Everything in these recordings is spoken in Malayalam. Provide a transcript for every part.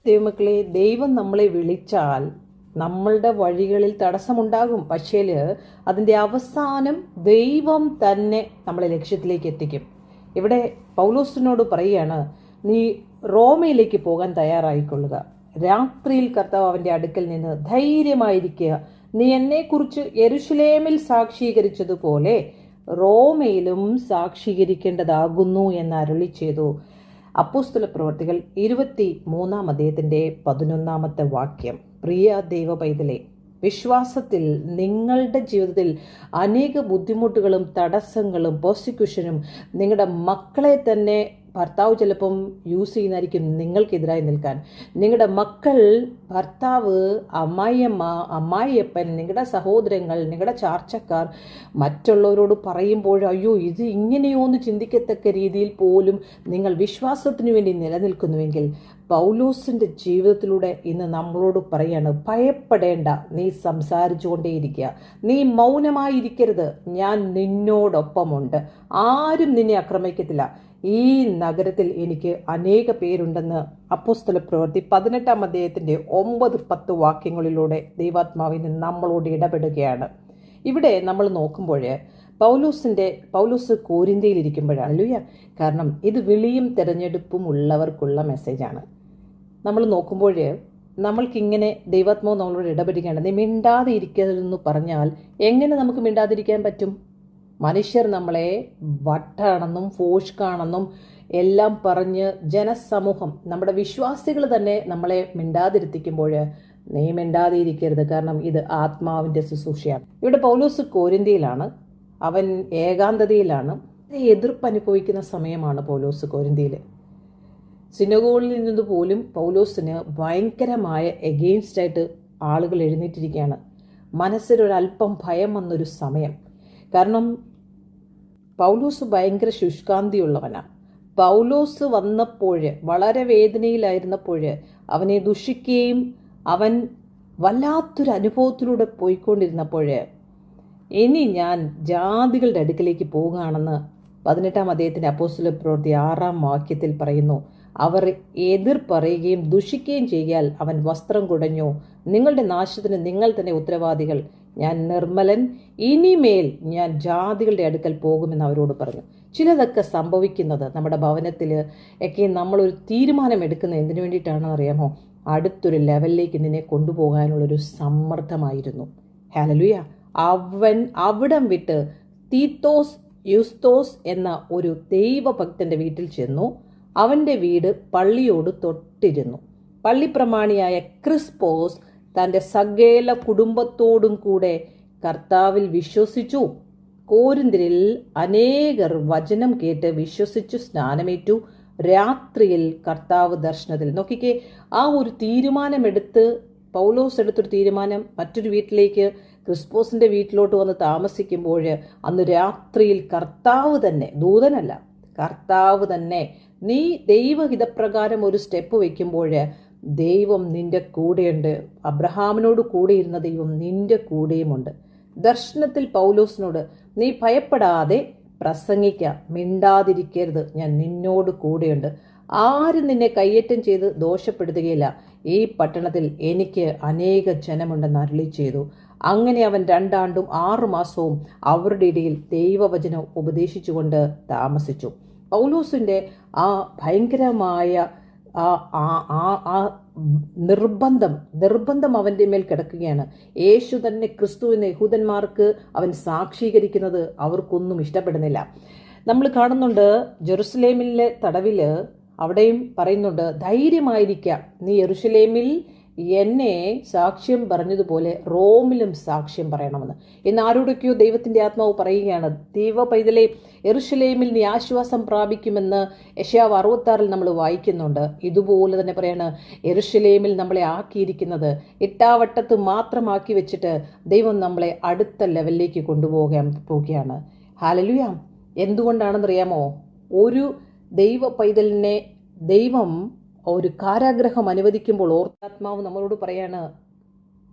ദൈവമക്കളെ, ദൈവം നമ്മളെ വിളിച്ചാൽ നമ്മളുടെ വഴികളിൽ തടസ്സമുണ്ടാകും. പക്ഷേ അതിൻ്റെ അവസാനം ദൈവം തന്നെ നമ്മളെ ലക്ഷ്യത്തിലേക്ക് എത്തിക്കും. ഇവിടെ പൗലോസിനോട് പറയുകയാണ്, നീ റോമയിലേക്ക് പോകാൻ തയ്യാറായിക്കൊള്ളുക. രാത്രിയിൽ കർത്താവ് അവൻ്റെ അടുക്കൽ നിന്ന് ധൈര്യമായിരിക്കുക. നീ എന്നെക്കുറിച്ച് യെരുശലേമിൽ സാക്ഷീകരിച്ചതുപോലെ റോമയിലും സാക്ഷീകരിക്കേണ്ടതാകുന്നു എന്ന് അരുളി ചെയ്തു. അപ്പോസ്തല പ്രവർത്തികൾ 23-11 വാക്യം. പ്രിയ ദൈവ പൈതലേ, വിശ്വാസത്തിൽ നിങ്ങളുടെ ജീവിതത്തിൽ അനേക ബുദ്ധിമുട്ടുകളും തടസ്സങ്ങളും പ്രോസിക്യൂഷനും നിങ്ങളുടെ മക്കളെ തന്നെ ഭർത്താവ് ചിലപ്പം യൂസ് ചെയ്യുന്നതായിരിക്കും നിങ്ങൾക്കെതിരായി നിൽക്കാൻ. നിങ്ങളുടെ മക്കൾ, ഭർത്താവ്, അമ്മായിയമ്മ, അമ്മായിയപ്പൻ, നിങ്ങളുടെ സഹോദരങ്ങൾ, നിങ്ങളുടെ ചാർച്ചക്കാർ മറ്റുള്ളവരോട് പറയുമ്പോൾ അയ്യോ ഇത് ഇങ്ങനെയോ എന്ന് ചിന്തിക്കത്തക്ക രീതിയിൽ പോലും നിങ്ങൾ വിശ്വാസത്തിനു വേണ്ടി നിലനിൽക്കുന്നുവെങ്കിൽ പൗലോസിൻ്റെ ജീവിതത്തിലൂടെ ഇന്ന് നമ്മളോട് പറയാണ്, ഭയപ്പെടേണ്ട, നീ സംസാരിച്ചുകൊണ്ടേയിരിക്കുക, നീ മൗനമായിരിക്കരുത്, ഞാൻ നിന്നോടൊപ്പമുണ്ട്, ആരും നിന്നെ ആക്രമിക്കത്തില്ല. ഈ നഗരത്തിൽ എനിക്ക് അനേക പേരുണ്ടെന്ന് അപ്പോസ്തല പ്രവൃത്തി 18-9-10 വാക്യങ്ങളിലൂടെ ദൈവാത്മാവിന് നമ്മളോട് ഇടപെടുകയാണ്. ഇവിടെ നമ്മൾ നോക്കുമ്പോൾ പൗലോസ് കോരിന്ത്യയിലിരിക്കുമ്പോഴാണ്. അല്ലൂയ, കാരണം ഇത് വിളിയും തിരഞ്ഞെടുപ്പും ഉള്ളവർക്കുള്ള മെസ്സേജാണ്. നമ്മൾ നോക്കുമ്പോൾ നമ്മൾക്കിങ്ങനെ ദൈവാത്മാവ് നമ്മളോട് ഇടപെടുകയാണ്. നീ മിണ്ടാതെ ഇരിക്കരുതെന്ന് പറഞ്ഞാൽ എങ്ങനെ നമുക്ക് മിണ്ടാതിരിക്കാൻ പറ്റും? മനുഷ്യർ നമ്മളെ വട്ടാണെന്നും ഫോഷ്കാണെന്നും എല്ലാം പറഞ്ഞ് ജനസമൂഹം, നമ്മുടെ വിശ്വാസികൾ തന്നെ നമ്മളെ മിണ്ടാതിരുത്തിക്കുമ്പോൾ നീ മിണ്ടാതിരിക്കരുത്. കാരണം ഇത് ആത്മാവിൻ്റെ ശുശ്രൂഷയാണ്. ഇവിടെ പൗലോസ് കോരിന്ത്യയിലാണ്, അവൻ ഏകാന്തതയിലാണ്, എതിർപ്പ് അനുഭവിക്കുന്ന സമയമാണ് പൗലോസ് കോരിന്ത്യയിൽ. സിനഗോഗിൽ നിന്ന് പോലും പൗലോസിന് ഭയങ്കരമായ എഗെയിൻസ്റ്റായിട്ട് ആളുകൾ എഴുന്നേറ്റിരിക്കുകയാണ്. മനസ്സിലൊരല്പം ഭയം വന്നൊരു സമയം. കാരണം പൗലോസ് ഭയങ്കര ശുഷ്കാന്തിയുള്ളവനാണ്. പൗലോസ് വന്നപ്പോൾ, വളരെ വേദനയിലായിരുന്നപ്പോൾ അവനെ ദുഷിക്കുകയും അവൻ വല്ലാത്തൊരു അനുഭവത്തിലൂടെ പോയിക്കൊണ്ടിരുന്നപ്പോൾ ഇനി ഞാൻ ജാതികളുടെ അടുക്കലേക്ക് പോകുകയാണെന്ന് 18 അപ്പോസ്തല പ്രവൃത്തി 6 വാക്യത്തിൽ പറയുന്നു. അവർ എതിർ പറയുകയും ദുഷിക്കുകയും ചെയ്യാൽ അവൻ വസ്ത്രം കുടഞ്ഞു, നിങ്ങളുടെ നാശത്തിന് നിങ്ങൾ തന്നെ ഉത്തരവാദികൾ, ഞാൻ നിർമ്മലൻ, ഇനിമേൽ ഞാൻ ജാതികളുടെ അടുക്കൽ പോകുമെന്ന് അവരോട് പറഞ്ഞു. ചിലതൊക്കെ സംഭവിക്കുന്നത് നമ്മുടെ ഭവനത്തിൽ ഒക്കെ നമ്മളൊരു തീരുമാനം എടുക്കുന്നത് എന്തിനു വേണ്ടിയിട്ടാണെന്ന് അറിയാമോ? അടുത്തൊരു ലെവലിലേക്ക് നിന്നെ കൊണ്ടുപോകാനുള്ളൊരു സമ്മർദ്ദമായിരുന്നു. ഹല്ലേലൂയ. അവൻ അവിടം വിട്ട് തീത്തോസ് യുസ്തോസ് എന്ന ഒരു ദൈവഭക്തന്റെ വീട്ടിൽ ചെന്നു. അവൻ്റെ വീട് പള്ളിയോട് തൊട്ടിരുന്നു. പള്ളിപ്രമാണിയായ ക്രിസ്പോസ് തൻ്റെ സകല കുടുംബത്തോടും കൂടെ കർത്താവിൽ വിശ്വസിച്ചു. കോരിന്ത്യരിൽ അനേകർ വചനം കേട്ട് വിശ്വസിച്ചു സ്നാനമേറ്റു. രാത്രിയിൽ കർത്താവ് ദർശനത്തിൽ. നോക്കിക്കേ, ആ ഒരു തീരുമാനമെടുത്ത് പൗലോസ് എടുത്തൊരു തീരുമാനം, മറ്റൊരു വീട്ടിലേക്ക് ക്രിസ്പോസിൻ്റെ വീട്ടിലോട്ട് വന്ന് താമസിക്കുമ്പോൾ അന്ന് രാത്രിയിൽ കർത്താവ് തന്നെ, ദൂതനല്ല, കർത്താവ് തന്നെ, നീ ദൈവഹിതപ്രകാരം ഒരു സ്റ്റെപ്പ് വയ്ക്കുമ്പോൾ ദൈവം നിന്റെ കൂടെയുണ്ട്. അബ്രഹാമിനോട് കൂടെ ഇരുന്ന ദൈവം നിന്റെ കൂടെയുമുണ്ട്. ദർശനത്തിൽ പൗലോസിനോട്, നീ ഭയപ്പെടാതെ പ്രസംഗിക്ക, മിണ്ടാതിരിക്കരുത്, ഞാൻ നിന്നോട് കൂടെയുണ്ട്, ആരും നിന്നെ കയ്യേറ്റം ചെയ്ത് ദോഷപ്പെടുത്തുകയില്ല, ഈ പട്ടണത്തിൽ എനിക്ക് അനേക ജനമുണ്ടെന്ന് അരുളി ചെയ്തു. അങ്ങനെ അവൻ 2 ആണ്ടും 6 മാസവും അവരുടെ ഇടയിൽ ദൈവവചനം ഉപദേശിച്ചുകൊണ്ട് താമസിച്ചു. പൗലോസിൻ്റെ ആ ഭയങ്കരമായ നിർബന്ധം അവൻ്റെ മേൽ കിടക്കുകയാണ്. യേശു തന്നെ ക്രിസ്തു എന്ന യഹൂദന്മാർക്ക് അവൻ സാക്ഷീകരിക്കുന്നത് അവർക്കൊന്നും ഇഷ്ടപ്പെടുന്നില്ല. നമ്മൾ കാണുന്നുണ്ട് ജെറുസലേമിലെ തടവിൽ, അവിടെയും പറയുന്നുണ്ട്, ധൈര്യമായിരിക്കുക, നീ യെരുശലേമിൽ എന്നെ സാക്ഷ്യം പറഞ്ഞതുപോലെ റോമിലും സാക്ഷ്യം പറയണമെന്ന്. ഇന്ന് ആരോടൊക്കെയോ ദൈവത്തിൻ്റെ ആത്മാവ് പറയുകയാണ്, ദൈവ പൈതലേ, യെരുശലേമിൽ നീ ആശ്വാസം പ്രാപിക്കുമെന്ന് യെശയ്യാവ് 66 നമ്മൾ വായിക്കുന്നുണ്ട്. ഇതുപോലെ തന്നെ പറയാണ്, യെരുശലേമിൽ നമ്മളെ ആക്കിയിരിക്കുന്നത് ഇട്ടാവട്ടത്ത് മാത്രമാക്കി വെച്ചിട്ട് ദൈവം നമ്മളെ അടുത്ത ലെവലിലേക്ക് കൊണ്ടുപോവുകയാണ്. ഹല്ലേലൂയ. എന്തുകൊണ്ടാണെന്നറിയാമോ? ഒരു ദൈവ പൈതലിനെ ദൈവം ഒരു കാരാഗ്രഹം അനുവദിക്കുമ്പോൾ ഓർത്താത്മാവ് നമ്മളോട് പറയാണ്,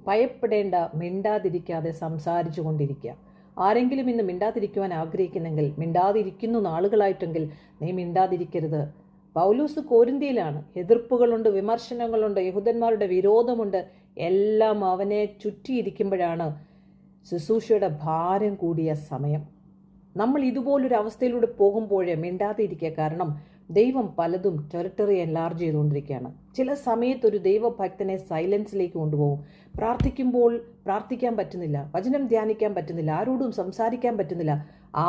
ഭയപ്പെടേണ്ട, മിണ്ടാതിരിക്കാതെ സംസാരിച്ചു കൊണ്ടിരിക്കുക. ആരെങ്കിലും ഇന്ന് മിണ്ടാതിരിക്കുവാൻ ആഗ്രഹിക്കുന്നെങ്കിൽ, മിണ്ടാതിരിക്കുന്ന നാളുകളായിട്ടെങ്കിൽ നീ മിണ്ടാതിരിക്കരുത്. പൗലോസ് കോരിന്ത്യയിലാണ്. എതിർപ്പുകളുണ്ട്, വിമർശനങ്ങളുണ്ട്, യഹൂദന്മാരുടെ വിരോധമുണ്ട്. എല്ലാം അവനെ ചുറ്റിയിരിക്കുമ്പോഴാണ് ശുശ്രൂഷയുടെ ഭാരം കൂടിയ സമയം. നമ്മൾ ഇതുപോലൊരു അവസ്ഥയിലൂടെ പോകുമ്പോഴേ മിണ്ടാതെ ഇരിക്കുക. കാരണം ദൈവം പലതും ടെറിട്ടറി എൻലാർജ് ചെയ്തുകൊണ്ടിരിക്കുകയാണ്. ചില സമയത്ത് ഒരു ദൈവഭക്തനെ സൈലൻസിലേക്ക് കൊണ്ടുപോകും. പ്രാർത്ഥിക്കുമ്പോൾ പ്രാർത്ഥിക്കാൻ പറ്റുന്നില്ല, വചനം ധ്യാനിക്കാൻ പറ്റുന്നില്ല, ആരോടും സംസാരിക്കാൻ പറ്റുന്നില്ല.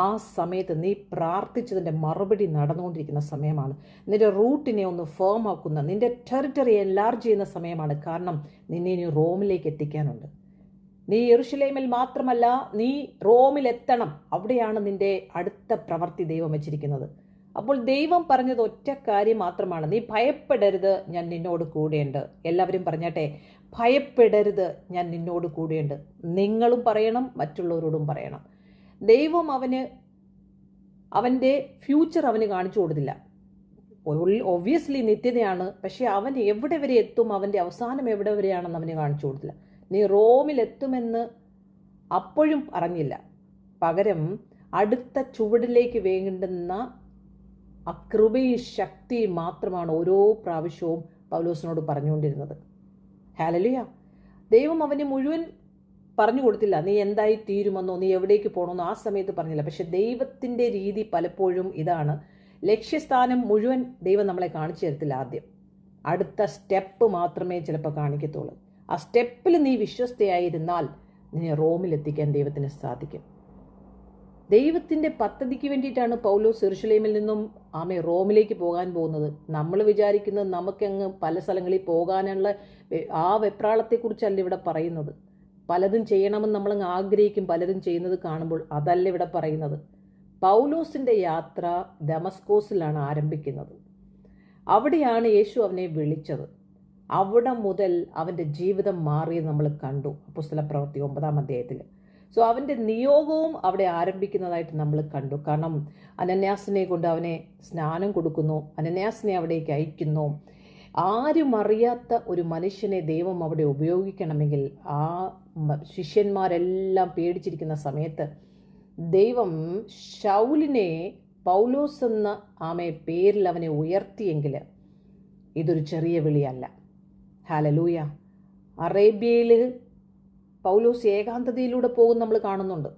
ആ സമയത്ത് നീ പ്രാർത്ഥിച്ചതിൻ്റെ മറുപടി നടന്നുകൊണ്ടിരിക്കുന്ന സമയമാണ്. നിന്റെ റൂട്ടിനെ ഒന്ന് ഫേം ആക്കുന്ന, നിന്റെ ടെറിട്ടറി എൻലാർജ് ചെയ്യുന്ന സമയമാണ്. കാരണം നിന്നെ ഇനി റോമിലേക്ക് എത്തിക്കാനുണ്ട്. നീ യെരുശലേമിൽ മാത്രമല്ല, നീ റോമിൽ എത്തണം. അവിടെയാണ് നിന്റെ അടുത്ത പ്രവൃത്തി ദൈവം വെച്ചിരിക്കുന്നത്. അപ്പോൾ ദൈവം പറഞ്ഞത് ഒറ്റ കാര്യം മാത്രമാണ്, നീ ഭയപ്പെടരുത്, ഞാൻ നിന്നോട് കൂടെയുണ്ട്. എല്ലാവരും പറഞ്ഞാട്ടെ, ഭയപ്പെടരുത്, ഞാൻ നിന്നോട് കൂടെയുണ്ട്. നിങ്ങളും പറയണം, മറ്റുള്ളവരോടും പറയണം. ദൈവം അവൻ്റെ ഫ്യൂച്ചർ അവന് കാണിച്ചു കൊടുത്തില്ല. ഒബ്വിയസ്ലി നിത്യതയാണ്, പക്ഷെ അവൻ എവിടെ വരെ എത്തും, അവൻ്റെ അവസാനം എവിടെ വരെയാണെന്ന് അവന് കാണിച്ചു കൊടുത്തില്ല. നീ റോമിലെത്തുമെന്ന് അപ്പോഴും അറിഞ്ഞില്ല. പകരം അടുത്ത ചുവടിലേക്ക് വേണ്ടുന്ന ആ കൃപയും ശക്തിയും മാത്രമാണ് ഓരോ പ്രാവശ്യവും പൗലോസിനോട് പറഞ്ഞുകൊണ്ടിരുന്നത്. ഹല്ലേലൂയ. ദൈവം അവന് മുഴുവൻ പറഞ്ഞു കൊടുത്തില്ല. നീ എന്തായി തീരുമെന്നോ, നീ എവിടേക്ക് പോകണമെന്നോ ആ സമയത്ത് പറഞ്ഞില്ല. പക്ഷെ ദൈവത്തിൻ്റെ രീതി പലപ്പോഴും ഇതാണ്, ലക്ഷ്യസ്ഥാനം മുഴുവൻ ദൈവം നമ്മളെ കാണിച്ചു തരത്തില്ല. ആദ്യം അടുത്ത സ്റ്റെപ്പ് മാത്രമേ ചിലപ്പോൾ കാണിക്കത്തുള്ളൂ. ആ സ്റ്റെപ്പിൽ നീ വിശ്വസ്തയായിരുന്നാൽ നിന്നെ റോമിലെത്തിക്കാൻ ദൈവത്തിന് സാധിക്കും. ദൈവത്തിൻ്റെ പദ്ധതിക്ക് വേണ്ടിയിട്ടാണ് പൗലോസ് യെരുശലേമിൽ നിന്നും റോമിലേക്ക് പോകാൻ പോകുന്നത്. നമ്മൾ വിചാരിക്കുന്നത് നമുക്കങ്ങ് പല സ്ഥലങ്ങളിൽ പോകാനുള്ള ആ വെപ്രാളത്തെക്കുറിച്ചല്ല ഇവിടെ പറയുന്നത്. പലതും ചെയ്യണമെന്ന് നമ്മളങ്ങ് ആഗ്രഹിക്കും, പലരും ചെയ്യുന്നത് കാണുമ്പോൾ. അതല്ല ഇവിടെ പറയുന്നത്. പൗലോസിൻ്റെ യാത്ര ദമസ്കോസിലാണ് ആരംഭിക്കുന്നത്. അവിടെയാണ് യേശു അവനെ വിളിച്ചത്. അവിടെ മുതൽ അവൻ്റെ ജീവിതം മാറിയത് നമ്മൾ കണ്ടു അപ്പോസ്തലപ്രവൃത്തി 9-ാം അധ്യായത്തിൽ. സോ അവൻ്റെ നിയോഗവും അവിടെ ആരംഭിക്കുന്നതായിട്ട് നമ്മൾ കണ്ടു. കാരണം അനന്യാസിനെ കൊണ്ട് അവനെ സ്നാനം കൊടുക്കുന്നു, അനന്യാസിനെ അവിടേക്ക് അയക്കുന്നു. ആരും അറിയാത്ത ഒരു മനുഷ്യനെ ദൈവം അവിടെ ഉപയോഗിക്കണമെങ്കിൽ ആ ശിഷ്യന്മാരെല്ലാം പേടിച്ചിരിക്കുന്ന സമയത്ത് ദൈവം ശൗലിനെ പൗലോസ് എന്ന പേരിൽ അവനെ ഉയർത്തിയെങ്കിൽ ഇതൊരു ചെറിയ വിളിയല്ല. ഹല്ലേലൂയ. അറേബ്യയിൽ പൗലോസ് ഏകാന്തതയിലൂടെ പോകും നമ്മൾ കാണുന്നുണ്ട്.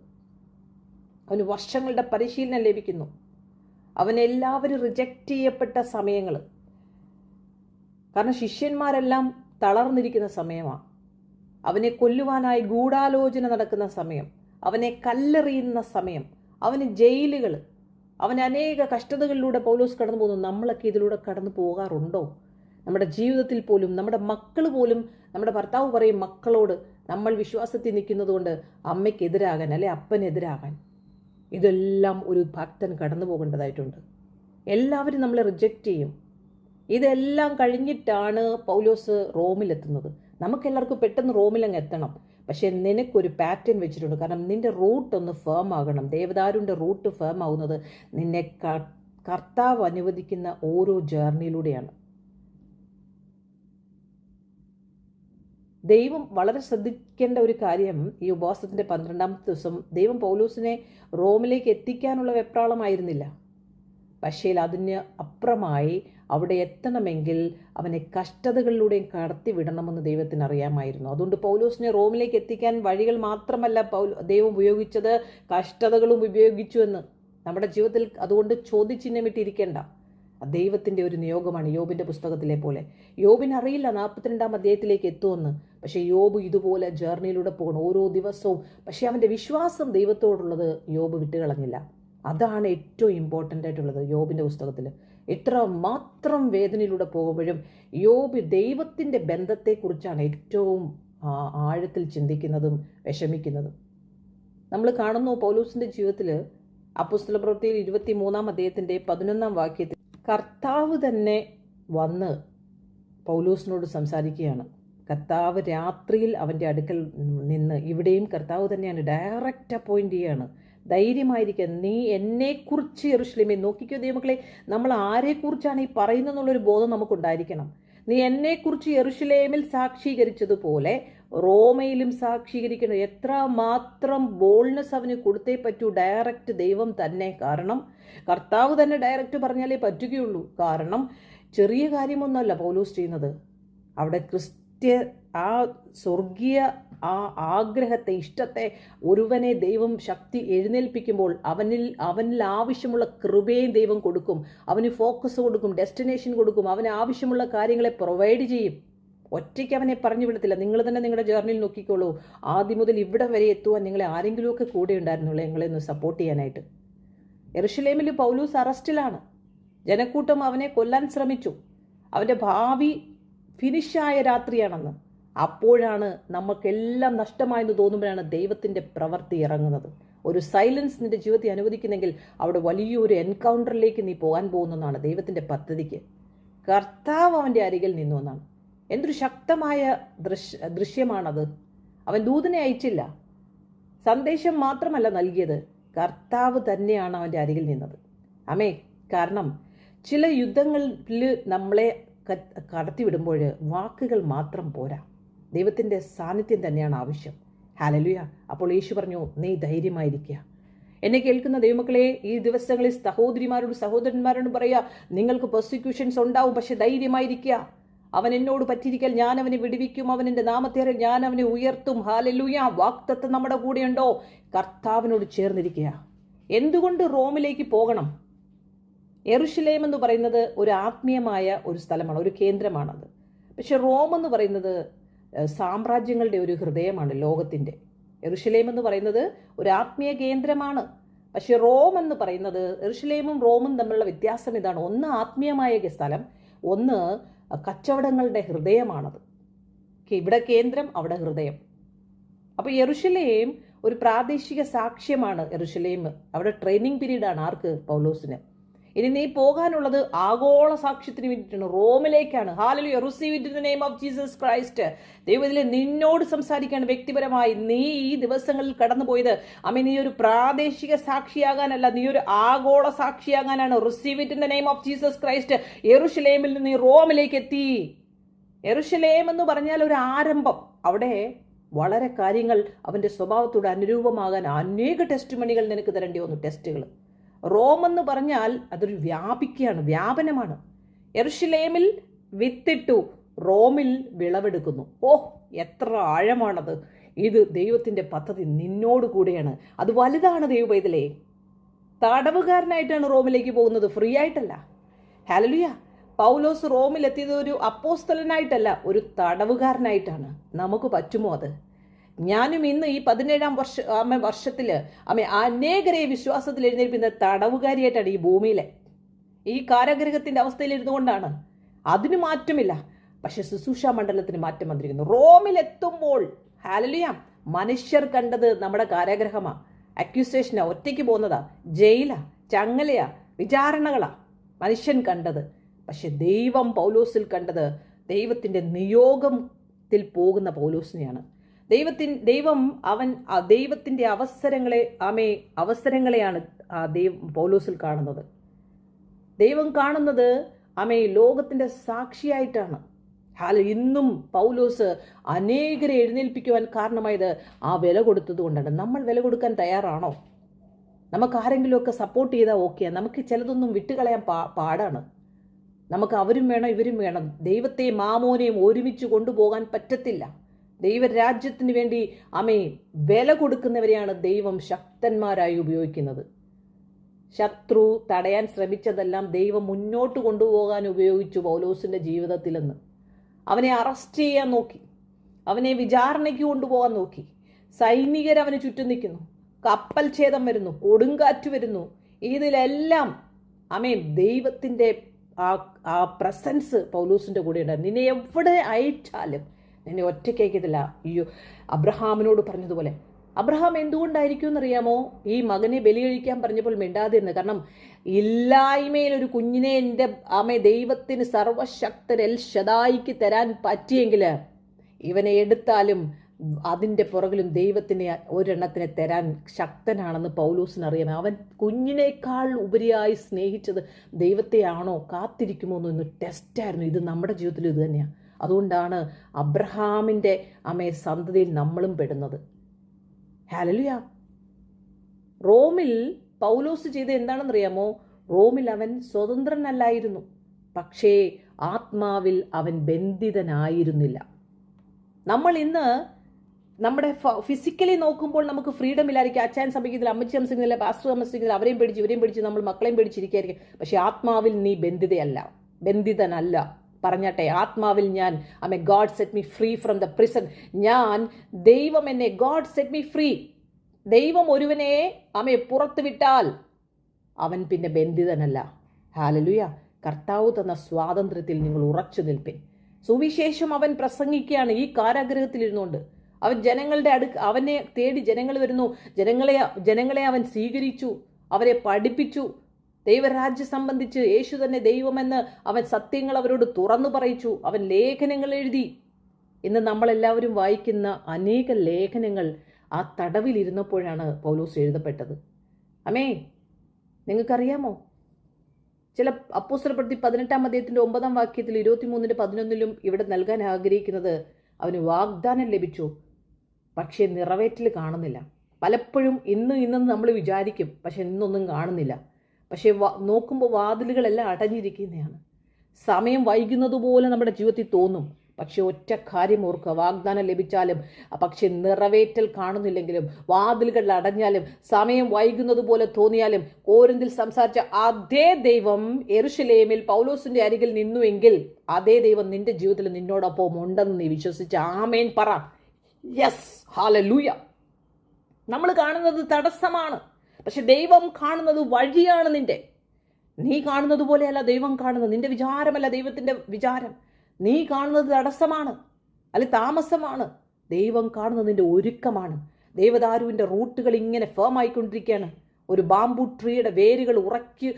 അവന് വർഷങ്ങളുടെ പരിശീലനം ലഭിക്കുന്നു. അവനെല്ലാവരും റിജക്റ്റ് ചെയ്യപ്പെട്ട സമയങ്ങൾ. കാരണം ശിഷ്യന്മാരെല്ലാം തളർന്നിരിക്കുന്ന സമയമാണ്. അവനെ കൊല്ലുവാനായി ഗൂഢാലോചന നടക്കുന്ന സമയം, അവനെ കല്ലെറിയുന്ന സമയം, അവന് ജയിലുകൾ, അവന് അനേക കഷ്ടതകളിലൂടെ പൗലോസ് കടന്നു പോകുന്നു. നമ്മളൊക്കെ ഇതിലൂടെ കടന്നു പോകാറുണ്ടോ? നമ്മുടെ ജീവിതത്തിൽ പോലും നമ്മുടെ മക്കൾ പോലും, നമ്മുടെ ഭർത്താവ് പറയും മക്കളോട്, നമ്മൾ വിശ്വാസത്തിൽ നിൽക്കുന്നത് കൊണ്ട് അമ്മയ്ക്കെതിരാകാൻ അല്ലെ അപ്പനെതിരാകാൻ. ഇതെല്ലാം ഒരു ഭക്തൻ കടന്നു പോകേണ്ടതായിട്ടുണ്ട്. എല്ലാവരും നമ്മളെ റിജക്റ്റ് ചെയ്യും. ഇതെല്ലാം കഴിഞ്ഞിട്ടാണ് പൗലോസ് റോമിലെത്തുന്നത്. നമുക്കെല്ലാവർക്കും പെട്ടെന്ന് റോമിലങ്ങ് എത്തണം. പക്ഷെ നിനക്കൊരു പാറ്റേൺ വെച്ചിട്ടുണ്ട്. കാരണം നിന്റെ റൂട്ട് ഒന്ന് ഫേം ആകണം. ദേവദാരുവിൻ്റെ റൂട്ട് ഫേം ആവുന്നത് നിന്നെ കർത്താവ് അനുവദിക്കുന്ന ഓരോ ജേർണിയിലൂടെയാണ്. ദൈവം വളരെ ശ്രദ്ധിക്കേണ്ട ഒരു കാര്യം, ഈ ഉപവാസത്തിൻ്റെ 12-ാമത്തെ ദിവസം ദൈവം പൗലോസിനെ റോമിലേക്ക് എത്തിക്കാനുള്ള വെപ്രാളമായിരുന്നില്ല. പക്ഷേ അതിന് അപ്പുറമായി അവിടെ എത്തണമെങ്കിൽ അവനെ കഷ്ടതകളിലൂടെയും കടത്തിവിടണമെന്ന് ദൈവത്തിന് അറിയാമായിരുന്നു. അതുകൊണ്ട് പൗലോസിനെ റോമിലേക്ക് എത്തിക്കാൻ വഴികൾ മാത്രമല്ല ദൈവം ഉപയോഗിച്ചത്, കഷ്ടതകളും ഉപയോഗിച്ചു എന്ന് നമ്മുടെ ജീവിതത്തിൽ അതുകൊണ്ട് ചോദ്യചിഹ്നമിട്ടിരിക്കേണ്ട. ദൈവത്തിൻ്റെ ഒരു നിയോഗമാണ്. യോബിൻ്റെ പുസ്തകത്തിലെ പോലെ യോബിന് അറിയില്ല 42-ാം അധ്യായത്തിലേക്ക് എത്തുമെന്ന്. പക്ഷേ യോബ് ഇതുപോലെ ജേർണിയിലൂടെ പോകണം ഓരോ ദിവസവും. പക്ഷേ അവൻ്റെ വിശ്വാസം ദൈവത്തോടുള്ളത് യോബ് വിട്ടുകളഞ്ഞില്ല. അതാണ് ഏറ്റവും ഇമ്പോർട്ടൻ്റ് ആയിട്ടുള്ളത് യോബിൻ്റെ പുസ്തകത്തിൽ. എത്ര മാത്രം വേദനയിലൂടെ പോകുമ്പോഴും യോബ് ദൈവത്തിൻ്റെ ബന്ധത്തെക്കുറിച്ചാണ് ഏറ്റവും ആഴത്തിൽ ചിന്തിക്കുന്നതും വിഷമിക്കുന്നതും. നമ്മൾ കാണുന്നു പൗലോസിൻ്റെ ജീവിതത്തിൽ അപ്പോസ്തലപ്രവൃത്തിയിൽ 23-ാം അധ്യായത്തിൻ്റെ 11-ാം വാക്യത്തിൽ കർത്താവ് തന്നെ വന്ന് പൗലോസിനോട് സംസാരിക്കുകയാണ്. കർത്താവ് രാത്രിയിൽ അവൻ്റെ അടുക്കൽ നിന്ന്, ഇവിടെയും കർത്താവ് തന്നെയാണ് ഡയറക്റ്റ് അപ്പോയിൻ്റ് ചെയ്യുകയാണ്. ധൈര്യമായിരിക്കുക, നീ എന്നെക്കുറിച്ച് യെരുശലേമേ, നോക്കിക്കോ ദൈവമക്കളെ, നമ്മൾ ആരെക്കുറിച്ചാണ് ഈ പറയുന്നതെന്നുള്ളൊരു ബോധം നമുക്കുണ്ടായിരിക്കണം. നീ എന്നെക്കുറിച്ച് യെരുശലേമിൽ സാക്ഷീകരിച്ചതുപോലെ റോമയിലും സാക്ഷീകരിക്കണം. എത്ര മാത്രം ബോൾനെസ് അവന് കൊടുത്തേ പറ്റൂ. ഡയറക്റ്റ് ദൈവം തന്നെ. കാരണം കർത്താവ് തന്നെ ഡയറക്റ്റ് പറഞ്ഞാലേ പറ്റുകയുള്ളൂ. കാരണം ചെറിയ കാര്യമൊന്നുമല്ല പൗലോസ് ചെയ്യുന്നത്. അവിടെ ആ സ്വർഗീയ ആ ആഗ്രഹത്തെ, ഇഷ്ടത്തെ ഒരുവനെ ദൈവം ശക്തി എഴുന്നേൽപ്പിക്കുമ്പോൾ അവനിൽ ആവശ്യമുള്ള കൃപയും ദൈവം കൊടുക്കും. അവന് ഫോക്കസ് കൊടുക്കും, ഡെസ്റ്റിനേഷൻ കൊടുക്കും, അവന് ആവശ്യമുള്ള കാര്യങ്ങളെ പ്രൊവൈഡ് ചെയ്യും. ഒറ്റയ്ക്ക് അവനെ പറഞ്ഞു വിടത്തില്ല. നിങ്ങൾ തന്നെ നിങ്ങളുടെ ജേർണിയിൽ നോക്കിക്കോളൂ. ആദ്യം മുതൽ ഇവിടെ വരെ എത്തുവാൻ നിങ്ങളെ ആരെങ്കിലുമൊക്കെ കൂടെ ഉണ്ടായിരുന്നുള്ളൂ നിങ്ങളെ ഒന്ന് സപ്പോർട്ട് ചെയ്യാനായിട്ട്. യെരുശലേമിൽ പൗലോസ് അറസ്റ്റിലാണ്. ജനക്കൂട്ടം അവനെ കൊല്ലാൻ ശ്രമിച്ചു. അവൻ്റെ ഭാവി ഫിനിഷായ രാത്രിയാണെന്ന്. അപ്പോഴാണ് നമുക്കെല്ലാം നഷ്ടമായെന്ന് തോന്നുമ്പോഴാണ് ദൈവത്തിൻ്റെ പ്രവൃത്തി ഇറങ്ങുന്നത്. ഒരു സൈലൻസ് നിന്റെ ജീവിതത്തിൽ അനുവദിക്കുന്നെങ്കിൽ അവിടെ വലിയൊരു എൻകൗണ്ടറിലേക്ക് നീ പോകാൻ പോകുന്നതാണ് ദൈവത്തിൻ്റെ പദ്ധതിക്ക്. കർത്താവ് അവൻ്റെ അരികിൽ നിന്നു എന്നാണ്. എന്തൊരു ശക്തമായ ദൃശ്യമാണത്. അവൻ ദൂതനെ അയച്ചില്ല, സന്ദേശം മാത്രമല്ല നൽകിയത്, കർത്താവ് തന്നെയാണ് അവൻ്റെ അരികിൽ നിന്നത്. ആമേ. കാരണം ചില യുദ്ധങ്ങളിൽ നമ്മളെ കടത്തിവിടുമ്പോൾ വാക്കുകൾ മാത്രം പോരാ, ദൈവത്തിൻ്റെ സാന്നിധ്യം തന്നെയാണ് ആവശ്യം. ഹല്ലേലൂയ. അപ്പോൾ യേശു പറഞ്ഞു, നീ ധൈര്യമായിരിക്കുക. എന്നെ കേൾക്കുന്ന ദൈവമക്കളെ, ഈ ദിവസങ്ങളിൽ സഹോദരിമാരോടും സഹോദരന്മാരോടും പറയുക, നിങ്ങൾക്ക് പെർസിക്യൂഷൻസ് ഉണ്ടാവും, പക്ഷെ ധൈര്യമായിരിക്കുക. അവൻ എന്നോട് പറ്റിയിരിക്കൽ ഞാൻ അവനെ വിടുവിക്കും, അവൻ എൻ്റെ നാമത്തേറെ ഞാൻ അവനെ ഉയർത്തും. ഹല്ലേലൂയ. വാഗ്ദത്തം നമ്മുടെ കൂടെയുണ്ടോ? കർത്താവിനോട് ചേർന്നിരിക്കുക. എന്തുകൊണ്ട് റോമിലേക്ക് പോകണം? യെരുശലേം എന്ന് പറയുന്നത് ഒരു ആത്മീയമായ ഒരു സ്ഥലമാണ്, ഒരു കേന്ദ്രമാണത്. പക്ഷെ റോം എന്ന് പറയുന്നത് സാമ്രാജ്യങ്ങളുടെ ഒരു ഹൃദയമാണ്, ലോകത്തിൻ്റെ. യെരുശലേം എന്ന് പറയുന്നത് ഒരു ആത്മീയ കേന്ദ്രമാണ്. പക്ഷെ റോം എന്ന് പറയുന്നത്, യെരുശലേമും റോമും തമ്മിലുള്ള വ്യത്യാസം ഇതാണ്. ഒന്ന് ആത്മീയമായ സ്ഥലം, ഒന്ന് കച്ചവടങ്ങളുടെ ഹൃദയമാണത്. ഇവിടെ കേന്ദ്രം, അവിടെ ഹൃദയം. അപ്പോൾ യെരുശലേം ഒരു പ്രാദേശിക സാക്ഷ്യമാണ്. യെരുശലേം അവിടെ ട്രെയിനിങ് പീരീഡാണ്. ആർക്ക്? പൗലോസിന്. ഇനി നീ പോകാനുള്ളത് ആഗോള സാക്ഷ്യത്തിന് വേണ്ടിയിട്ടാണ്, റോമിലേക്കാണ്. Hallelujah. Receive it in the name of Jesus Christ. ദൈവത്തിലെ നിന്നോട് സംസാരിക്കാൻ വ്യക്തിപരമായി. നീ ഈ ദിവസങ്ങളിൽ കടന്നുപോയത് നീ ഒരു പ്രാദേശിക സാക്ഷിയാകാനല്ല, നീ ഒരു ആഗോള സാക്ഷിയാകാനാണ്. Receive it in the name of Jesus Christ. യെരുശലേമിൽ നിന്ന് നീ റോമിലേക്ക് എത്തി. യെരുശലേം എന്ന് പറഞ്ഞാൽ ഒരു ആരംഭം. അവിടെ വളരെ കാര്യങ്ങൾ അവൻ്റെ സ്വഭാവത്തോട് അനുരൂപമാകാൻ അനേക ടെസ്റ്റ് മണികൾ നിനക്ക് തരേണ്ടി വന്നു, ടെസ്റ്റുകൾ. റോം എന്ന് പറഞ്ഞാൽ അതൊരു വ്യാപിക്കുകയാണ്, വ്യാപനമാണ്. യെരുശലേമിൽ വിത്തിട്ടു, റോമിൽ വിളവെടുക്കുന്നു. എത്ര ആഴമാണത്! ഇത് ദൈവത്തിൻ്റെ പദ്ധതി നിന്നോട് കൂടെയാണ്. അത് വലുതാണ് ദൈവപൈതലേ. തടവുകാരനായിട്ടാണ് റോമിലേക്ക് പോകുന്നത്, ഫ്രീ ആയിട്ടല്ല. ഹല്ലേലൂയ. പൗലോസ് റോമിലെത്തിയത് ഒരു അപ്പോസ്തലനായിട്ടല്ല, ഒരു തടവുകാരനായിട്ടാണ്. നമുക്ക് പറ്റുമോ അത്? ഞാനും ഇന്ന് ഈ 17-ാം വർഷത്തിൽ അനേകരെ വിശ്വാസത്തിൽ എഴുന്നേൽപ്പിക്കുന്ന തടവുകാരിയായിട്ടാണ് ഈ ഭൂമിയിലെ. ഈ കാരാഗൃഹത്തിൻ്റെ അവസ്ഥയിൽ ഇരുന്നുകൊണ്ടാണ്. അതിന് മാറ്റമില്ല, പക്ഷെ ശുശ്രൂഷ മണ്ഡലത്തിന് മാറ്റം വന്നിരിക്കുന്നു. റോമിലെത്തുമ്പോൾ ഹല്ലേലൂയ, മനുഷ്യർ കണ്ടത് നമ്മുടെ കാരാഗ്രഹമാ, അക്യൂസേഷനാ, ഒറ്റയ്ക്ക് പോകുന്നതാ, ജയിലാ, ചങ്ങലയാ, വിചാരണകളാ മനുഷ്യൻ കണ്ടത്. പക്ഷെ ദൈവം പൗലോസിൽ കണ്ടത് ദൈവത്തിൻ്റെ നിയോഗത്തിൽ പോകുന്ന പൗലോസിനെയാണ്. ദൈവത്തിൻ്റെ അവസരങ്ങളെയാണ് പൗലോസിൽ കാണുന്നത്. ദൈവം കാണുന്നത് ലോകത്തിൻ്റെ സാക്ഷിയായിട്ടാണ്. ഇന്നും പൗലോസ് അനേകരെ എഴുന്നേൽപ്പിക്കുവാൻ കാരണമായത് ആ വില കൊടുത്തത് കൊണ്ടാണ്. നമ്മൾ വില കൊടുക്കാൻ തയ്യാറാണോ? നമുക്ക് ആരെങ്കിലുമൊക്കെ സപ്പോർട്ട് ചെയ്താൽ ഓക്കെ. നമുക്ക് ചിലതൊന്നും വിട്ടുകളയാൻ പാടാണ്. നമുക്ക് അവരും വേണം ഇവരും വേണം. ദൈവത്തെയും മാമോനെയും ഒരുമിച്ച് കൊണ്ടുപോകാൻ പറ്റത്തില്ല. ദൈവരാജ്യത്തിന് വേണ്ടി വില കൊടുക്കുന്നവരെയാണ് ദൈവം ശക്തന്മാരായി ഉപയോഗിക്കുന്നത്. ശത്രു തടയാൻ ശ്രമിച്ചതെല്ലാം ദൈവം മുന്നോട്ട് കൊണ്ടുപോകാൻ ഉപയോഗിച്ചു പൗലോസിന്റെ ജീവിതത്തിൽ നിന്ന്. അവനെ അറസ്റ്റ് ചെയ്യാൻ നോക്കി, അവനെ വിചാരണയ്ക്ക് കൊണ്ടുപോകാൻ നോക്കി. സൈനികർ അവന് ചുറ്റും നിൽക്കുന്നു, കപ്പൽ ഛേദം വരുന്നു, കൊടുങ്കാറ്റ് വരുന്നു. ഇതിലെല്ലാം ദൈവത്തിൻ്റെ ആ പ്രസൻസ് പൗലോസിന്റെ കൂടെ ഉണ്ടായിരുന്നു. നിന്നെ എവിടെ അയച്ചാലും നിന്നെ ഒറ്റയ്ക്കയക്കത്തില്ല. അയ്യോ, അബ്രഹാമിനോട് പറഞ്ഞതുപോലെ. അബ്രഹാം എന്തുകൊണ്ടായിരിക്കും എന്നറിയാമോ ഈ മകനെ ബലി കഴിക്കാൻ പറഞ്ഞപ്പോൾ മിണ്ടാതിരുന്നത്? കാരണം ഇല്ലായ്മയിൽ ഒരു കുഞ്ഞിനെ എൻ്റെ ദൈവത്തിന് സർവശക്തൻ എൽ ഷദായിക്ക് തരാൻ പറ്റിയെങ്കിൽ ഇവനെ എടുത്താലും അതിൻ്റെ പുറകിലും ദൈവത്തിന് ഒരെണ്ണത്തിനെ തരാൻ ശക്തനാണെന്ന് പൗലോസിനറിയാം. അവൻ കുഞ്ഞിനേക്കാൾ ഉപരിയായി സ്നേഹിച്ചത് ദൈവത്തെയാണോ, കാത്തിരിക്കുമോ എന്നൊന്ന് ടെസ്റ്റായിരുന്നു. ഇത് നമ്മുടെ ജീവിതത്തിൽ ഇത് തന്നെയാണ്. അതുകൊണ്ടാണ് അബ്രഹാമിൻ്റെ സന്തതിയിൽ നമ്മളും പെടുന്നത്. ഹല്ലേലൂയ. റോമിൽ പൗലോസ് ചെയ്ത എന്താണെന്നറിയാമോ? റോമിൽ അവൻ സ്വതന്ത്രനല്ലായിരുന്നു, പക്ഷേ ആത്മാവിൽ അവൻ ബന്ധിതനായിരുന്നില്ല. നമ്മൾ ഇന്ന് നമ്മുടെ ഫിസിക്കലി നോക്കുമ്പോൾ നമുക്ക് ഫ്രീഡം ഇല്ലായിരിക്കും. അച്ഛൻ സമ്മതിക്കുന്നില്ല, അമ്മച്ചി സമ്മതിക്കുന്നില്ല, പാസ്റ്റർ സമ്മതിക്കുന്നില്ല, അവരെയും പേടിച്ച് ഇവരെയും പേടിച്ച് നമ്മൾ മക്കളെയും പേടിച്ചിരിക്കുകയായിരിക്കും. പക്ഷെ ആത്മാവിൽ നീ ബന്ധിതനല്ല. പറഞ്ഞാട്ടെ, ആത്മാവിൽ ഞാൻ God set me free from the prison. ദൈവം എന്നെ, ഗോഡ് സെറ്റ് മീ ഫ്രീ. ദൈവം ഒരുവനെ പുറത്തു വിട്ടാൽ അവൻ പിന്നെ ബന്ധിതനല്ല. ഹല്ലേലൂയ. കർത്താവ് തന്ന സ്വാതന്ത്ര്യത്തിൽ നിങ്ങൾ ഉറച്ചു നിൽപ്പിൻ. സുവിശേഷം അവൻ പ്രസംഗിക്കുകയാണ് ഈ കാരാഗ്രഹത്തിലിരുന്നുകൊണ്ട്. അവൻ അവനെ തേടി ജനങ്ങൾ വരുന്നു. ജനങ്ങളെ അവൻ സ്വീകരിച്ചു, അവരെ പഠിപ്പിച്ചു, ദൈവരാജ്യം സംബന്ധിച്ച് യേശു തന്നെ ദൈവമെന്ന് അവൻ സത്യങ്ങൾ അവരോട് തുറന്നു പറയിച്ചു. അവൻ ലേഖനങ്ങൾ എഴുതി. ഇന്ന് നമ്മളെല്ലാവരും വായിക്കുന്ന അനേക ലേഖനങ്ങൾ ആ തടവിലിരുന്നപ്പോഴാണ് പൗലോസ് എഴുതപ്പെട്ടത്. നിങ്ങൾക്കറിയാമോ? ചില അപ്പോസ്തലപ്രവൃത്തി 18-ാം അധ്യായത്തിന്റെ 9-ാം വാക്യത്തിൽ 23-11 ഇവിടെ നൽകാൻ ആഗ്രഹിക്കുന്നത്, അവന് വാഗ്ദാനം ലഭിച്ചു, പക്ഷേ നിറവേറ്റൽ കാണുന്നില്ല. പലപ്പോഴും ഇന്നും നമ്മൾ വിചാരിക്കും, പക്ഷെ ഇന്നൊന്നും കാണുന്നില്ല. പക്ഷെ നോക്കുമ്പോൾ വാതിലുകളെല്ലാം അടഞ്ഞിരിക്കുന്നതാണ്. സമയം വൈകുന്നതുപോലെ നമ്മുടെ ജീവിതത്തിൽ തോന്നും. പക്ഷെ ഒറ്റ കാര്യം ഓർക്കുക, വാഗ്ദാനം ലഭിച്ചാലും പക്ഷെ നിറവേറ്റൽ കാണുന്നില്ലെങ്കിലും, വാതിലുകൾ അടഞ്ഞാലും, സമയം വൈകുന്നത് പോലെ തോന്നിയാലും, കോരിന്തിൽ സംസാരിച്ച അതേ ദൈവം യെരൂശലേമിൽ പൗലോസിന്റെ അരികിൽ നിന്നുവെങ്കിൽ അതേ ദൈവം നിന്റെ ജീവിതത്തിൽ നിന്നോടൊപ്പം ഉണ്ടെന്ന് നീ വിശ്വസിച്ച് ആമേൻ പറ. Yes, hallelujah. നമ്മൾ കാണുന്നത് തടസ്സമാണ്, പക്ഷെ ദൈവം കാണുന്നത് വഴിയാണ്. നീ കാണുന്നത് പോലെയല്ല ദൈവം കാണുന്നത്. നിന്റെ വിചാരമല്ല ദൈവത്തിന്റെ വിചാരം. നീ കാണുന്നത് തടസ്സമാണ്, അല്ലെ താമസമാണ്. ദൈവം കാണുന്നത് നിന്റെ ഒരുക്കമാണ്. ദേവദാരുവിന്റെ റൂട്ടുകൾ ഇങ്ങനെ ഫേം ആയിക്കൊണ്ടിരിക്കുകയാണ്. ഒരു ബാമ്പു ട്രീയുടെ വേരുകൾ ഉറക്കി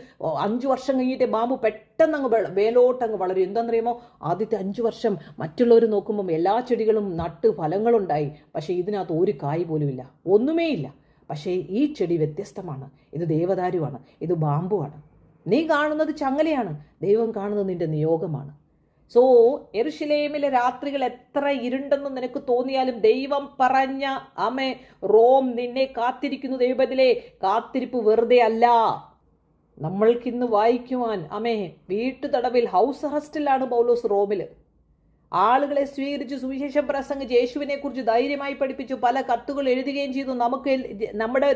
5 വർഷം കഴിഞ്ഞിട്ട് ബാമ്പു പെട്ടെന്ന് വേലോട്ടങ്ങ് വളരും. എന്താണെന്നറിയുമോ? ആദ്യത്തെ 5 വർഷം മറ്റുള്ളവർ നോക്കുമ്പം എല്ലാ ചെടികളും നട്ട് ഫലങ്ങളുണ്ടായി, പക്ഷേ ഇതിനകത്ത് ഒരു കായ് പോലുമില്ല, ഒന്നുമേ ഇല്ല. പക്ഷേ ഈ ചെടി വ്യത്യസ്തമാണ്. ഇത് ദേവദാരുവാണ്, ഇത് ബാമ്പുവാണ്. നീ കാണുന്നത് ചങ്ങലയാണ്, ദൈവം കാണുന്നത് നിന്റെ നിയോഗമാണ്. സോ യെരൂശലേമിലെ രാത്രികൾ എത്ര ഇരുണ്ടെന്ന് നിനക്ക് തോന്നിയാലും ദൈവം പറഞ്ഞ റോം നിന്നെ കാത്തിരിക്കുന്നു. ദൈവത്തിലെ കാത്തിരിപ്പ് വെറുതെ അല്ല. നമ്മൾക്കിന്ന് വായിക്കുവാൻ വീട്ടുതടവിൽ ഹൗസ് അറസ്റ്റിലാണ് പൗലോസ് റോമില്. ആളുകളെ സ്വീകരിച്ച് സുവിശേഷം പ്രസംഗിച്ച് യേശുവിനെ കുറിച്ച് ധൈര്യമായി പഠിപ്പിച്ചു, പല കത്തുകൾ എഴുതുകയും ചെയ്തു.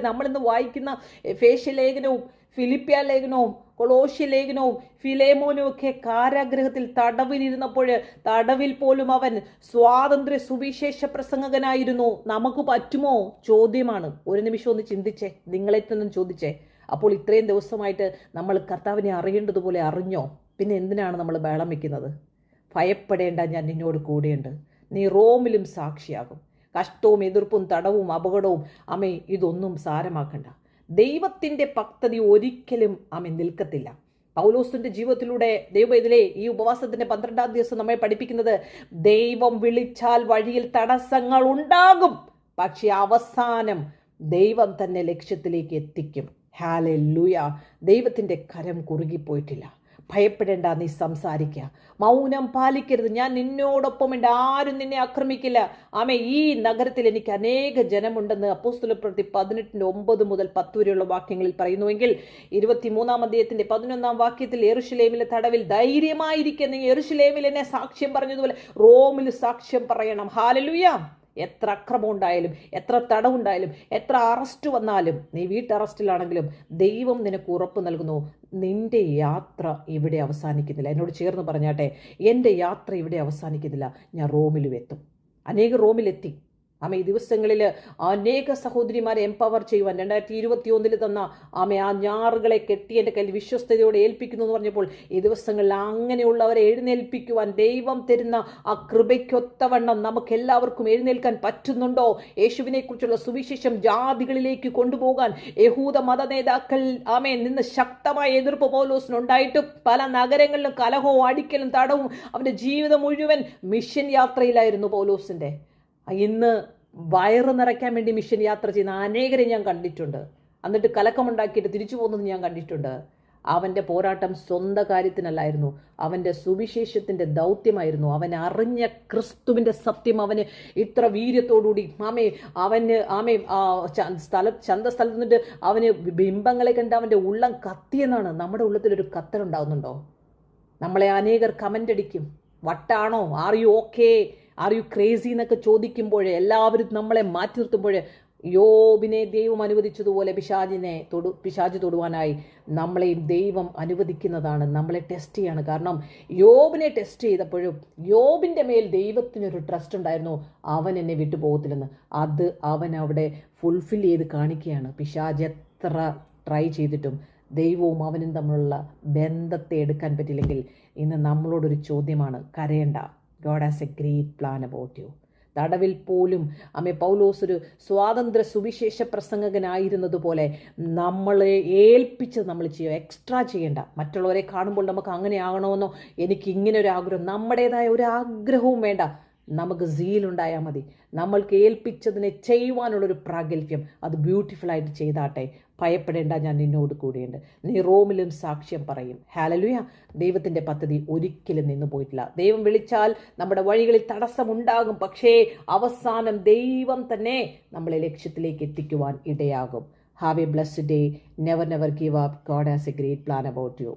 നമ്മളിന്ന് വായിക്കുന്ന എഫേസ്യ ലേഖനവും ഫിലിപ്പിയ ലേഖനവും കൊളോസ്യ ലേഖനവും ഫിലേമോനും ഒക്കെ കാരാഗ്രഹത്തിൽ തടവിലിരുന്നപ്പോൾ തടവിൽ പോലും അവൻ സ്വാതന്ത്ര്യ സുവിശേഷ പ്രസംഗകനായിരുന്നു. നമുക്ക് പറ്റുമോ? ചോദ്യമാണ്. ഒരു നിമിഷം ഒന്ന് ചിന്തിച്ചേ, നിങ്ങളെ തന്നെ ചോദിച്ചേ. അപ്പോൾ ഇത്രയും ദിവസമായിട്ട് നമ്മൾ കർത്താവിനെ അറിയേണ്ടതുപോലെ അറിഞ്ഞോ? പിന്നെ എന്തിനാണ് നമ്മൾ ബഹളം വയ്ക്കുന്നത്? ഭയപ്പെടേണ്ട, ഞാൻ നിന്നോട് കൂടെയുണ്ട്. നീ റോമിലും സാക്ഷിയാകും. കഷ്ടവും എതിർപ്പും തടവും അപകടവും ഇതൊന്നും സാരമാക്കണ്ട. ദൈവത്തിൻ്റെ പദ്ധതി ഒരിക്കലും നിൽക്കത്തില്ല. പൗലോസിന്റെ ജീവിതത്തിലൂടെ ദൈവം ഈ ഉപവാസത്തിന്റെ 12-ാം ദിവസം നമ്മെ പഠിപ്പിക്കുന്നത്, ദൈവം വിളിച്ചാൽ വഴിയിൽ തടസ്സങ്ങൾ ഉണ്ടാകും, പക്ഷെ അവസാനം ദൈവം തന്നെ ലക്ഷ്യത്തിലേക്ക് എത്തിക്കും. ഹല്ലേലൂയ. ദൈവത്തിന്റെ കരം കുറുകിപ്പോയിട്ടില്ല. ഭയപ്പെടേണ്ട, നീ സംസാരിക്കുക, മൗനം പാലിക്കരുത്. ഞാൻ നിന്നോടൊപ്പമുണ്ട്, ആരും നിന്നെ ആക്രമിക്കില്ല. ഈ നഗരത്തിൽ എനിക്ക് അനേക ജനമുണ്ടെന്ന് അപ്പോസ്തലപ്രവൃത്തി 18-9 മുതൽ 10 വരെയുള്ള വാക്യങ്ങളിൽ പറയുന്നുവെങ്കിൽ 23-ാം അധ്യായത്തിന്റെ 11-ാം വാക്യത്തിൽ യെരൂശലേമിലെ തടവിൽ ധൈര്യമായിരിക്കുക. നീ യെരൂശലേമിൽ എന്നെ സാക്ഷ്യം പറഞ്ഞതുപോലെ റോമിൽ സാക്ഷ്യം പറയണം. ഹല്ലേലൂയ. എത്ര അക്രമം ഉണ്ടായാലും, എത്ര തടവുണ്ടായാലും, എത്ര അറസ്റ്റ് വന്നാലും, നീ വീട്ടറസ്റ്റിലാണെങ്കിലും ദൈവം നിനക്ക് ഉറപ്പ് നൽകുന്നു, നിന്റെ യാത്ര ഇവിടെ അവസാനിക്കുന്നില്ല. എന്നോട് ചേർന്ന് പറഞ്ഞാട്ടെ, എൻ്റെ യാത്ര ഇവിടെ അവസാനിക്കുന്നില്ല, ഞാൻ റോമിലും എത്തും. അനേക റോമിലെത്തി. ഈ ദിവസങ്ങളിൽ അനേക സഹോദരിമാരെ എംപവർ ചെയ്യുവാൻ 2021 തന്ന ആ ഞാറുകളെ കെട്ടി എൻ്റെ കയ്യിൽ വിശ്വസ്തയോടെ ഏൽപ്പിക്കുന്നു എന്ന് പറഞ്ഞപ്പോൾ ഈ ദിവസങ്ങളിൽ അങ്ങനെയുള്ളവരെ എഴുന്നേൽപ്പിക്കുവാൻ ദൈവം തരുന്ന ആ കൃപയ്ക്കൊത്തവണ്ണം നമുക്ക് എല്ലാവർക്കും എഴുന്നേൽക്കാൻ പറ്റുന്നുണ്ടോ? യേശുവിനെ കുറിച്ചുള്ള സുവിശേഷം ജാതികളിലേക്ക് കൊണ്ടുപോകാൻ യഹൂദ മത നേതാക്കൾ നിന്ന് ശക്തമായ എതിർപ്പ് പൗലോസിനുണ്ടായിട്ടും പല നഗരങ്ങളിലും കലഹവും അടിക്കലും തടവും അവൻ്റെ ജീവിതം മുഴുവൻ മിഷൻ യാത്രയിലായിരുന്നു പൗലോസിൻ്റെ. ഇന്ന് വയറ് നിറയ്ക്കാൻ വേണ്ടി മിഷൻ യാത്ര ചെയ്യുന്ന അനേകരെ ഞാൻ കണ്ടിട്ടുണ്ട്. എന്നിട്ട് കലക്കമുണ്ടാക്കിയിട്ട് തിരിച്ചു പോകുന്നത് ഞാൻ കണ്ടിട്ടുണ്ട്. അവൻ്റെ പോരാട്ടം സ്വന്തം കാര്യത്തിനല്ലായിരുന്നു, അവൻ്റെ സുവിശേഷത്തിൻ്റെ ദൗത്യമായിരുന്നു. അവൻ അറിഞ്ഞ ക്രിസ്തുവിൻ്റെ സത്യം അവന് ഇത്ര വീര്യത്തോടുകൂടി ചന്തസ്ഥലത്ത് നിന്നിട്ട് അവന് ബിംബങ്ങളെ കണ്ട് അവൻ്റെ ഉള്ളം കത്തിയെന്നാണ്. നമ്മുടെ ഉള്ളത്തിലൊരു കത്തലുണ്ടാവുന്നുണ്ടോ? നമ്മളെ അനേകർ കമൻ്റ് അടിക്കും, വട്ടാണോ, are you okay, are you crazy എന്നൊക്കെ ചോദിക്കുമ്പോഴേ, എല്ലാവരും നമ്മളെ മാറ്റി നിർത്തുമ്പോഴേ, യോബിനെ ദൈവം അനുവദിച്ചതുപോലെ പിശാച് തൊടുവാനായി നമ്മളെയും ദൈവം അനുവദിക്കുന്നതാണ്, നമ്മളെ ടെസ്റ്റ് ചെയ്യാണ്. കാരണം യോബിനെ ടെസ്റ്റ് ചെയ്തപ്പോഴും യോബിൻ്റെ മേൽ ദൈവത്തിനൊരു ട്രസ്റ്റ് ഉണ്ടായിരുന്നു, അവൻ എന്നെ വിട്ടുപോകത്തില്ലെന്ന്. അത് അവൻ അവിടെ ഫുൾഫിൽ ചെയ്ത് കാണിക്കുകയാണ്. പിശാച് എത്ര ട്രൈ ചെയ്തിട്ടും ദൈവവും അവനും തമ്മിലുള്ള ബന്ധത്തെ എടുക്കാൻ പറ്റില്ലെങ്കിൽ ഇന്ന് നമ്മളോടൊരു ചോദ്യമാണ്, കരയണ്ട, God has a great plan about U. തടവിൽ പോലും പൗലോസ് ഒരു സ്വാതന്ത്ര്യ സുവിശേഷ പ്രസംഗകനായിരുന്നതുപോലെ നമ്മളെ ഏൽപ്പിച്ച് നമ്മൾ ചെയ്യുക, എക്സ്ട്രാ ചെയ്യേണ്ട. മറ്റുള്ളവരെ കാണുമ്പോൾ നമുക്ക് അങ്ങനെ ആകണമെന്നോ എനിക്ക് ഇങ്ങനെ ഒരു ആഗ്രഹം, നമ്മുടേതായ ഒരു ആഗ്രഹവും വേണ്ട. നമുക്ക് സീലുണ്ടായാൽ മതി. നമ്മൾക്ക് ഏൽപ്പിച്ചതിനെ ചെയ്യുവാനുള്ളൊരു പ്രാഗൽഭ്യം, അത് ബ്യൂട്ടിഫുള്ളായിട്ട് ചെയ്താട്ടെ. ഭയപ്പെടേണ്ട, ഞാൻ നിന്നോട് കൂടിയുണ്ട്. നീ റോമിലും സാക്ഷ്യം പറയും. ഹല്ലേലൂയ. ദൈവത്തിൻ്റെ പദ്ധതി ഒരിക്കലും നിന്നു പോയിട്ടില്ല. ദൈവം വിളിച്ചാൽ നമ്മുടെ വഴികളിൽ തടസ്സമുണ്ടാകും, പക്ഷേ അവസാനം ദൈവം തന്നെ നമ്മളെ ലക്ഷ്യത്തിലേക്ക് എത്തിക്കുവാൻ ഇടയാകും. Have a blessed day. Never give up. God has a great plan about U.